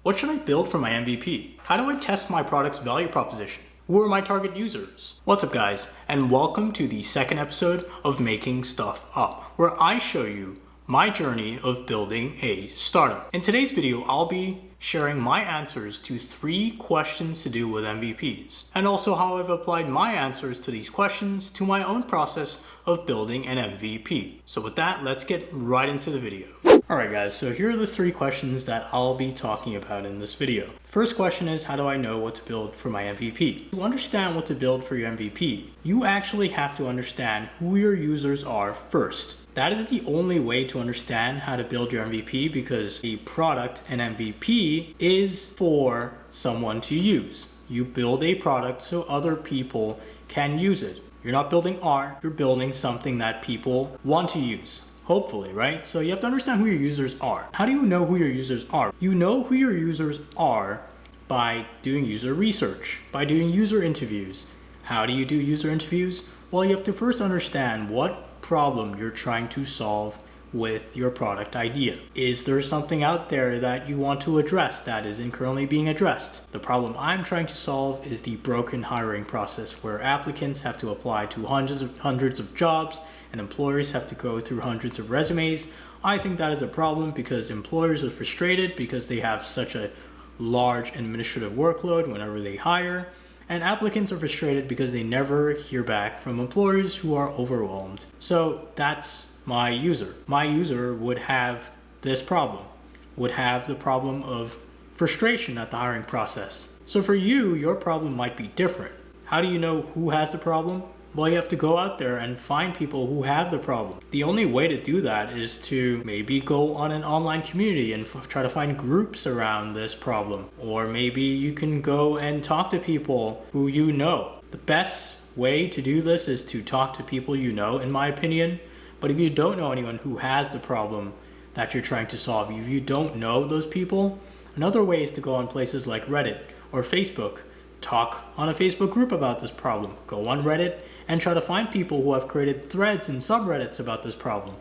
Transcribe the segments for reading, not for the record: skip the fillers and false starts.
What should I build for my MVP? How do I test my product's value proposition? Who are my target users? What's up guys, and welcome to the second episode of Making Stuff Up, where I show you my journey of building a startup. In today's video, I'll be sharing my answers to 3 questions to do with MVPs, and also how I've applied my answers to these questions to my own process of building an MVP. So with that, let's get right into the video. Alright guys, so here are the 3 questions that I'll be talking about in this video. First question is, how do I know what to build for my MVP? To understand what to build for your MVP, you actually have to understand who your users are first. That is the only way to understand how to build your MVP, because a product, an MVP, is for someone to use. You build a product so other people can use it. You're not building art, you're building something that people want to use. Hopefully, right? So you have to understand who your users are. How do you know who your users are? You know who your users are by doing user research, by doing user interviews. How do you do user interviews? Well, you have to first understand what problem you're trying to solve with your product idea. Is there something out there that you want to address that isn't currently being addressed? The problem I'm trying to solve is the broken hiring process, where applicants have to apply to hundreds of jobs and employers have to go through hundreds of resumes. I think that is a problem because employers are frustrated because they have such a large administrative workload whenever they hire, and applicants are frustrated because they never hear back from employers who are overwhelmed. So that's my user. My user would have this problem, would have the problem of frustration at the hiring process. So for you, your problem might be different. How do you know who has the problem? Well, you have to go out there and find people who have the problem. The only way to do that is to maybe go on an online community and try to find groups around this problem. Or maybe you can go and talk to people who you know. The best way to do this is to talk to people you know, in my opinion. But if you don't know anyone who has the problem that you're trying to solve, if you don't know those people, another way is to go on places like Reddit or Facebook. Talk on a Facebook group about this problem. Go on Reddit and try to find people who have created threads and subreddits about this problem.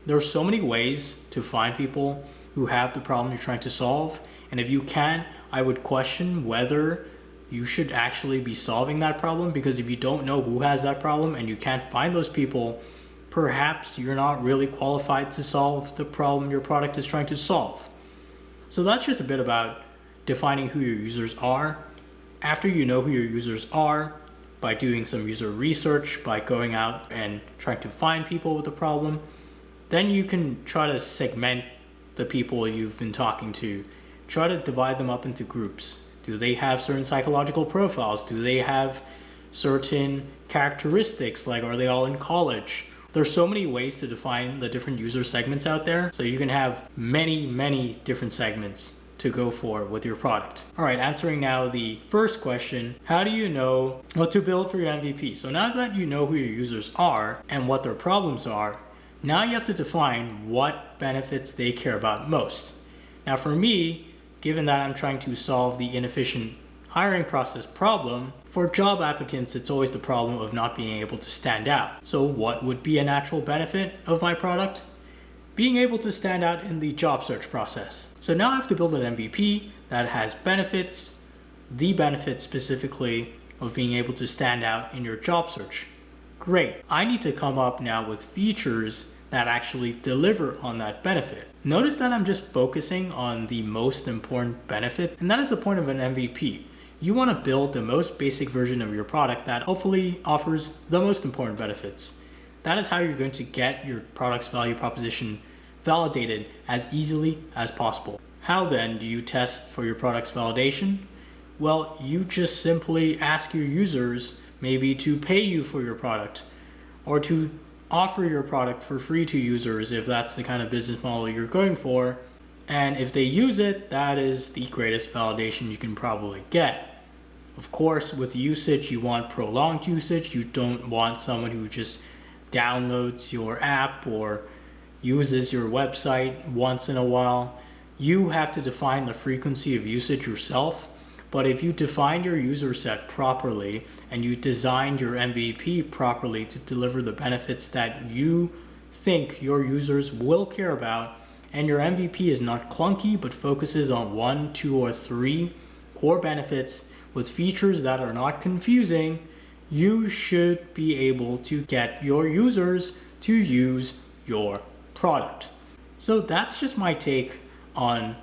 There are so many ways to find people who have the problem you're trying to solve. And if you can, I would question whether you should actually be solving that problem, because if you don't know who has that problem and you can't find those people, perhaps you're not really qualified to solve the problem your product is trying to solve. So that's just a bit about defining who your users are. After you know who your users are, by doing some user research, by going out and trying to find people with the problem, then you can try to segment the people you've been talking to. Try to divide them up into groups. Do they have certain psychological profiles? Do they have certain characteristics? Like, are they all in college? There's so many ways to define the different user segments out there. So you can have many different segments to go for with your product. All right, answering now the first question, how do you know what to build for your MVP? So now that you know who your users are and what their problems are, now you have to define what benefits they care about most. Now for me, given that I'm trying to solve the inefficient hiring process problem, for job applicants, it's always the problem of not being able to stand out. So what would be a natural benefit of my product? Being able to stand out in the job search process. So now I have to build an MVP that has benefits, the benefit specifically of being able to stand out in your job search. Great. I need to come up now with features that actually deliver on that benefit. Notice that I'm just focusing on the most important benefit, and that is the point of an MVP. You want to build the most basic version of your product that hopefully offers the most important benefits. That is how you're going to get your product's value proposition validated as easily as possible. How then do you test for your product's validation? Well, you just simply ask your users maybe to pay you for your product, or to offer your product for free to users if that's the kind of business model you're going for. And if they use it, that is the greatest validation you can probably get. Of course, with usage, you want prolonged usage. You don't want someone who just downloads your app or uses your website once in a while. You have to define the frequency of usage yourself. But if you define your user set properly and you designed your MVP properly to deliver the benefits that you think your users will care about, and your MVP is not clunky but focuses on 1, 2, or 3 core benefits with features that are not confusing, you should be able to get your users to use your product. So that's just my take on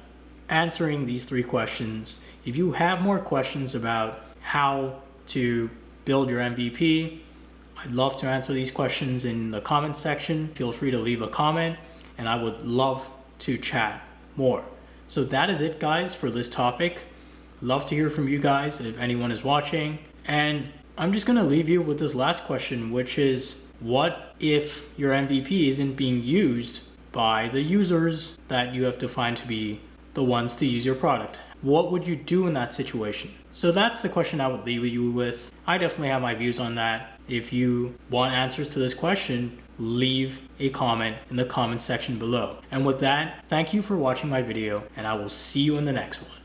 answering these 3 questions. If you have more questions about how to build your MVP, I'd love to answer these questions in the comment section. Feel free to leave a comment and I would love to chat more. So that is it, guys, for this topic. Love to hear from you guys if anyone is watching. And I'm just gonna leave you with this last question, which is, what if your MVP isn't being used by the users that you have defined to be the ones to use your product? What would you do in that situation? So that's the question I would leave you with. I definitely have my views on that. If you want answers to this question, leave a comment in the comment section below. And with that, thank you for watching my video, and I will see you in the next one.